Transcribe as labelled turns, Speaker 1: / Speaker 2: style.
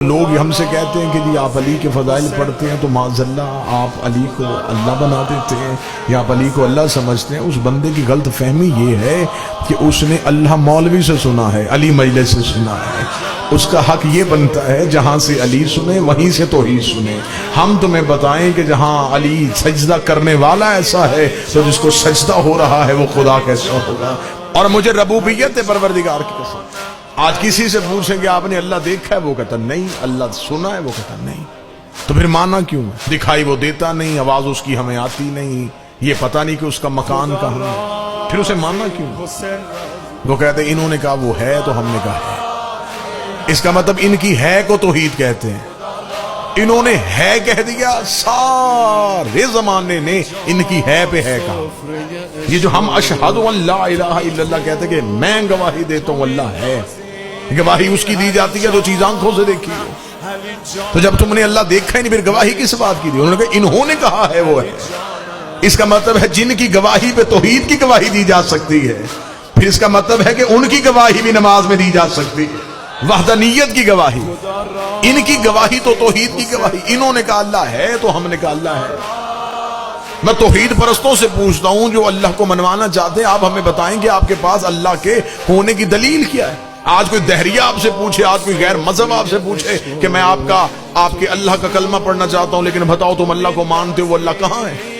Speaker 1: لوگ ہم سے کہتے ہیں کہ جی آپ علی کے فضائل پڑھتے ہیں تو معاذاللہ آپ علی کو اللہ بنا دیتے ہیں یا آپ علی کو اللہ سمجھتے ہیں. اس بندے کی غلط فہمی یہ ہے کہ اس نے اللہ مولوی سے سنا ہے، علی مجلس سے سنا ہے. اس کا حق یہ بنتا ہے جہاں سے علی سنے وہیں سے توحید سنے. ہم تمہیں بتائیں کہ جہاں علی سجدہ کرنے والا ایسا ہے تو جس کو سجدہ ہو رہا ہے وہ خدا کیسا ہوگا. اور مجھے ربوبیت پروردگار کی قسم، آج کسی سے پوچھیں کہ آپ نے اللہ دیکھا ہے، وہ کہتا نہیں. اللہ سنا ہے، وہ کہتا نہیں. تو پھر مانا کیوں ہے؟ دکھائی وہ دیتا نہیں، آواز اس کی ہمیں آتی نہیں، یہ پتہ نہیں کہ اس کا مکان کہاں ہے، پھر اسے ماننا کیوں؟ وہ کہتے ہیں انہوں نے کہا وہ ہے تو ہم نے کہا ہے. اس کا مطلب ان کی ہے کو توحید کہتے ہیں. انہوں نے ہے کہہ دیا، سارے زمانے نے ان کی ہے پہ ہے کہا. یہ جو ہم اشہد ان لا الہ الا اللہ کہتے ہیں کہ میں گواہی دیتا ہوں اللہ ہے، گواہی اس کی دی جاتی ہے جو چیز آنکھوں سے دیکھی ہے. تو جب تم نے اللہ دیکھا ہی نہیں پھر گواہی کس بات کی دی؟ انہوں نے کہا انہوں نے کہا ہے وہ ہے. اس کا مطلب ہے جن کی گواہی پہ توحید کی گواہی دی جا سکتی ہے، پھر اس کا مطلب ہے کہ ان کی گواہی بھی نماز میں دی جا سکتی ہے. وحدانیت کی گواہی، ان کی گواہی تو توحید کی گواہی. انہوں نے کہا اللہ ہے تو ہم نے کہا اللہ ہے. میں توحید پرستوں سے پوچھتا ہوں جو اللہ کو منوانا چاہتے ہیں، آپ ہمیں بتائیں کہ آپ کے پاس اللہ کے ہونے کی دلیل کیا ہے؟ آج کوئی دہریہ آپ سے پوچھے، آج کوئی غیر مذہب آپ سے پوچھے کہ میں آپ کے اللہ کا کلمہ پڑھنا چاہتا ہوں لیکن بتاؤ تم اللہ کو مانتے ہو، وہ اللہ کہاں ہے؟